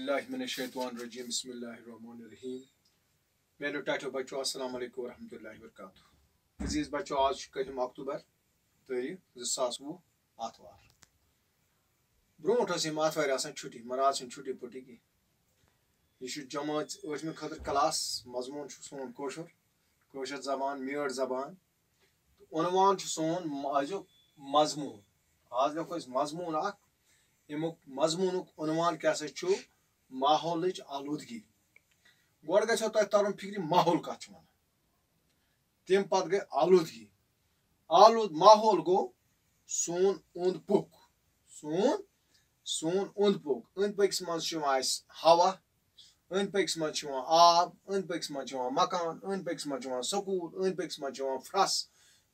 औज़ुबिल्लाहिमिनश्शैतानिर्रजीम बिस्मिल्लाहिर्रहमानिर्रहीम। मेरे टाइटो बच्चों अस्सलाम वालेकुम वरहमतुल्लाहि वबरकातुहू। अजीज बच्चों, आज 1 अक्टूबर तारीख 2020 आतवार। ब्रोट आतवार छुट्टी मगर आज छुट्टी पुट्टी की यह जमात 8वीं खतर क्लास मजमून सोन कोशर जबान मेड़ जबान उनवान सोन आजुक मजमून। आज लिखो मजमून अमुक मजमून उनवान क्या माहौल आलूदगी। गोड़ गो तरन फिक्र माहौल कत वन तम पत गई आलूदगी। माहौल गो सोन ओंद पुक ओंद पकस मज हवा, अंद पकस मज आब, अंद पकस मज मकान, अंद पकस मज स्कूल, अंद पकस मज फ्रस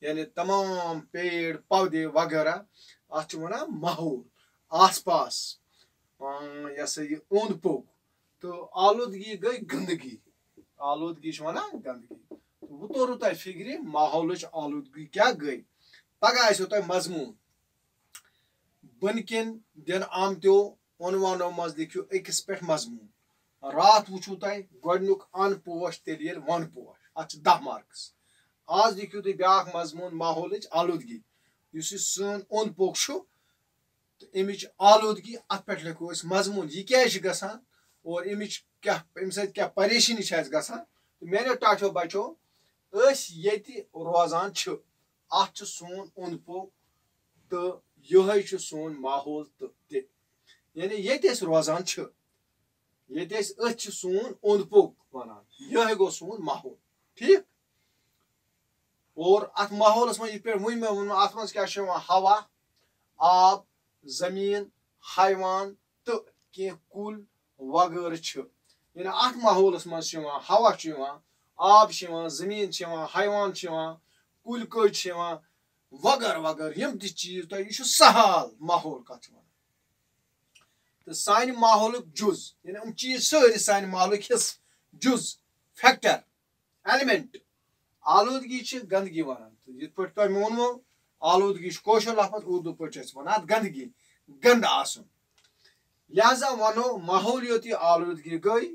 यानी तमाम पेड़ पौधे वगैरह अत वन माहौल आस पास यह ओंद पोक। तो आलूदगी गई गंदगी, आलूदगी वन गंदगी। तो वो तोरू तुम फिक्र माहौल आलूदगी क्या गई। पगह आसो तुम मजमून बन किन दिन आमतो उनवानो मज लिखो अकिस पे मजमून। रात वुचु तुम गोडनुक अन पोश तेल वन पोश अत 10 मार्क्स। आज लिखो तुम ब्या मजमून माहौल आलूदगी इस सन ओंद पोक तो अमिच आलूदगी अत पे लिखो मजमून यह क्या गसान और अमिच क्या क्या परेशानी गसान। तो मेरे टाठो बचो ये रोजान अत सोन ओंद पोक तो यह सोन माहौल तो यानी ये रोजान ये सोन ओंद पोक वनान यह गो सोन माहौल ठीक। और अत माहौलस मे पे वो मे वो अत मज क्या हवा, आब, जमीन, हैवान तो कह कुल वगैरह यानी अत माहौलस मज हवा, आब, जमीन, हैवान, कुल कट वगैरह वगैरह यम चीज तो यह सहाल माहौल कत वन। तो सान माहौल जुज यानी चीज सारे सान माहौल हिस्स जुज फैक्टर एलिमेंट आलूदगी गंदगी वन। तो ये तुम वोनमो आलूदगी कोशर लफज उर्दू पे वन गंदगी गंद आसन। लिहाजा वनो माहौलियती आलूदगी गई।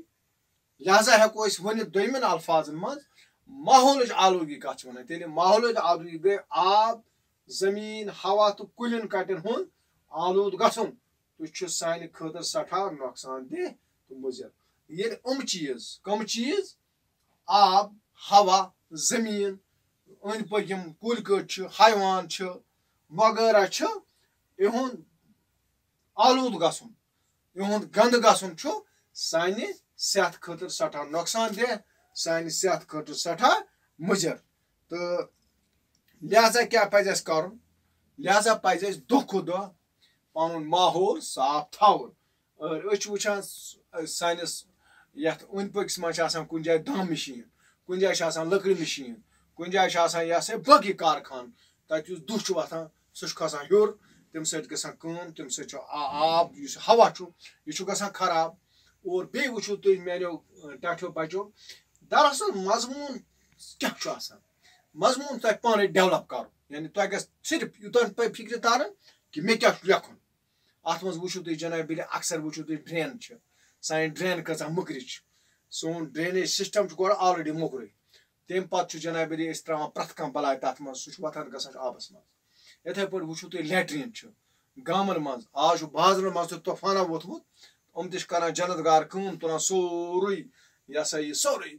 लिहाजा हेको वन दोमिन अल्फाजन मज माहौल आलूदगी कत वन। तेल माहौल आलूदगी गई आब, जमीन, हवा तो कुलन कटन हुन आलूद गसन तो सान खतर सठा नुकसान दह तो मुजर। ये चीज कम चीज आब, हवा, जमीन, अंद पकम कुल कट हैवान वगैरह इहुंद आलूद गसन इहुंद गंद गसन सान सेहत खतर सठा नुकसान दह सान सेहत खतर सठा मुजर। तो लिहाजा क्या पज कर लिहाजा पज दो खो दह पन माहौल साफ थवन। और वुचान सानिस यथ अंद पकस मज कुन जाए दम मशीन, कुन जाए लकड़ मशीन, कुन जाए बाकी कारखान तत दुह वथान सह खसान हेर तम सम तम आब हवा यह गसान खराब। और बे वो तुम मेनो टाठो बचो दरअसल मजमून क्या मजमून तुम पाने डेवलप कर यानी तुम सिर्फ यूतान फिक्र तारन कि मे क्या लेखन। अत मज वो तुम जनाब अक्सर वो तुम ड्रेन सान ड्रेन कचा मुकर सोन ड्रेनेज सिस्टम गोड़ ऑलरेडी मुकर तम पे जनाब त्रावान प्रथ कह बलाय तथ मज सह वथान गसान आबस मज। इथे पे वो तुम लेट्रिन गामन मज आज बाजरन मज तूफाना वोथमुत करान जनतगार तुलान सोरुई यह सोरुई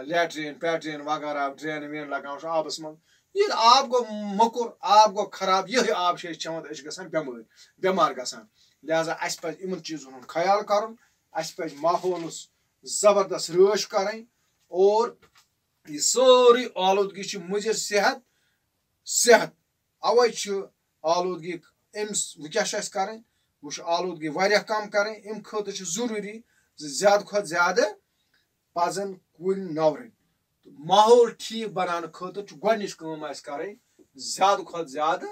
लेट्रिन पैट्रिन वगैरह ड्रेन वेन लगान आबस मज। ये आब गो मकुर आब गो खराब यह आब चवन गसान बेमार गसान। लिहाजा अस पे इन चीजन हुंद ख्याल कर माहौलस जबरदस्त रच कर और यह सारी आलूदगी मुजर सेहत अवे आलूदगी अम्स वो क्या कर वो आलूदगी वारिया कम कर अम खतर जरूरी ज्यादा खुद ज्यादा पजन कुल नवरन। तो माहौल ठीक बनाने खतर गोडनिच कम कर ज्यादा खुद ज्यादा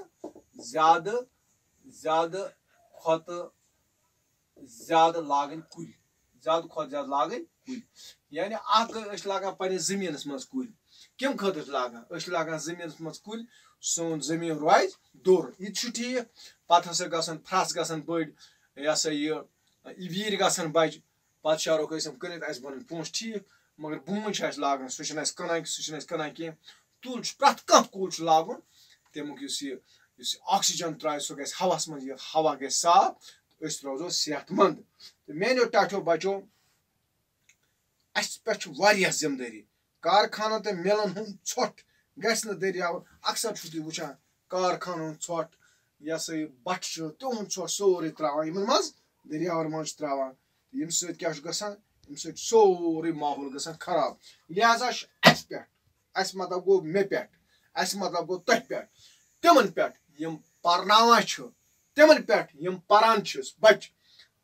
लागन कुल ज्यादा खुद ज्यादा लागन कुल यानी लागान पे जमीनस मज कुल कम खतर लागान जमीनस मज कुल सोन जमीन रोज दोर यह ठीक। पे गसन फ्रस गसन बड़ यह वीर गसन बज पत शारोक कनित अस बन पोस ठीक मगर बून लागन सह कनान कह तुल प्रथ कह कुल लागुन तमुक ऑक्सीजन त्राय सह गस हवस मज हवा गस साफ अस रोजो सेहतमंद तो मेनो टाठो बचो अस पे जिम्मेदारी कारखाना तो मिलन हूं ोट गस दरिया अक्सर तुम वुचान कारखाना ोट यह सा बट तिहद ोट सोरे त्रावान मज दरियावर मज त्रावान यम सोरे माहौल गसान खराब लिहाजा अस पे अस मतलब गो मे पे अस मतलब गो तह पे तिमन पे यम परनावान तिमन पे यम परान बच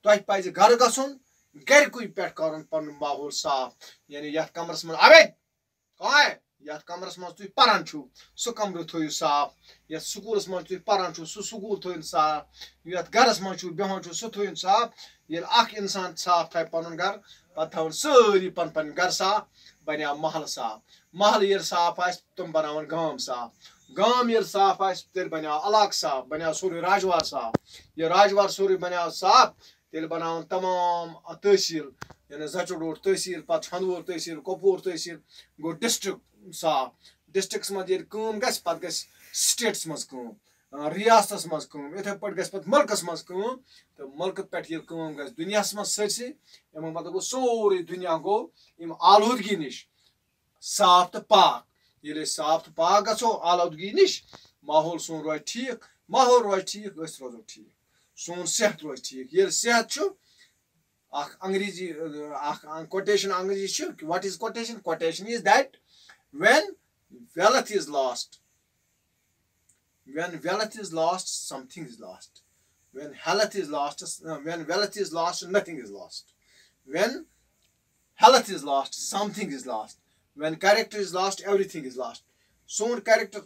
तह पज घर गसन गरकुई पे कर पन माहौल साफ यानी यथ कमरस मज अबे कहाँ है यथ कमरस मज तुम परान सह कमर थो साफ यथ स्कूलस मज तुम परान सह स्कूल थो साफ यथ गरस मज बेहान सह थो साफ ये इंसान साफ थ पन घर पे थवन सारी पन पन घर साफ बना महल साफ महल ये साफ आ तुम बनावन गाम साफ गाम ये साफ आ तेल बना इलाक साफ बना सोरे राजवार साफ ये राजवार सोरे बना साफ तेल बनावन तमाम तहसील यानी जचडोर तहसील पे छंदवोर तहसील कपवोर तहसील गो डिस्ट्रिक्ट साफ डिस्ट्रिक्स मज पे स्टेट्स मज रियासतस मज इथे पे पे मुल्कस मज तो मुल्क पे दुनिया मज सरसे अमुक मतलब गो सोरे दुनिया गो आलूदगी निश साफ तो पाक ये साफ तो पाक गो आलूदगी निश माहौल सोन रोज ठीक माहौल रोज ठीक रोजो ठीक सोन सेहत रोज ठीक ये सेहत अंग्रेजी कोटेशन अंग्रेजी what is quotation quotation is that when wealth is lost something is lost when health is lost when wealth is lost nothing is lost when health is lost something is lost when character is lost everything is lost son character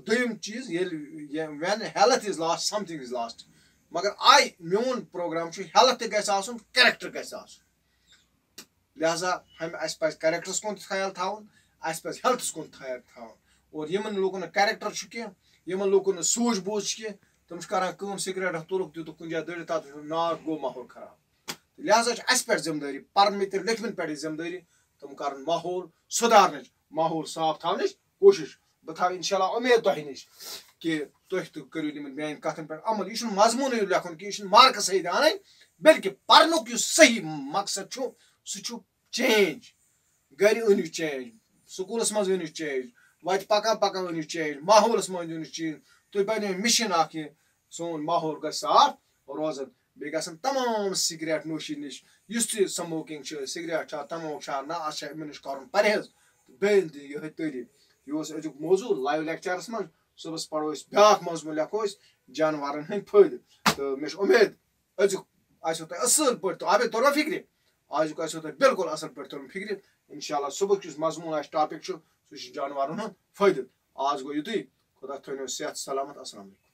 doim cheez when health is lost something is lost magar meon program chu health te gais asun character gais asun लिहाजा हम अस पे characters कुन ख्याल थावन अस पे हेल्थस कुन ख्याल थावन और यमन लोगन कैरेक्टर कह यमन लोगन सूझ बूझ कह तुम करान सिगरेट तुलुक दितुक कुन जाय दड़ित तथ नाक गो माहौल खराब लिहाजा अस पे जिम्मेदारी पर्मित लिखमन पे जिम्मेदारी तुम कर माहौल सुधारन माहौल साफ थावन कोशिश बह था इंशाल्लाह उम्मीद तह नश कि तुह तो करू मेन कथन पे अमल यह मजमून लेखन कि यह मार्क्स सही आन बल्कि पर्नुक सही मकसद सह चेंज घर अनु चेंज स्कूलस मज अनु चेंज वत पकान पकान अनु चेंज माहौलस मज अनु चेंज तुम बनो मिशन सोन माहौल ग साफ रोजन बे गसन तमाम सिगरेट नोशी नश स्मोकिंग सिगरेट तमाक ना अमन नश कर परहेज बेन यह तालीम यह अजुक मौजू लाइव लेक्चरस मज सुबह पढ़ो ब्या मजमून लेखो जानवरन हंद फायदे तो मे उम्मीद अजुक आसो तुम असल पे तो आबे तोर फिक्र आज आसो तुम बिल्कुल असल पे तुम फिक्र इंशाल्लाह सुबह मजमून टॉपिक सह जानवरन हंद फायदे आज गो युत खुदा थो सेहत सलामत अस्सलाम वालेकुम।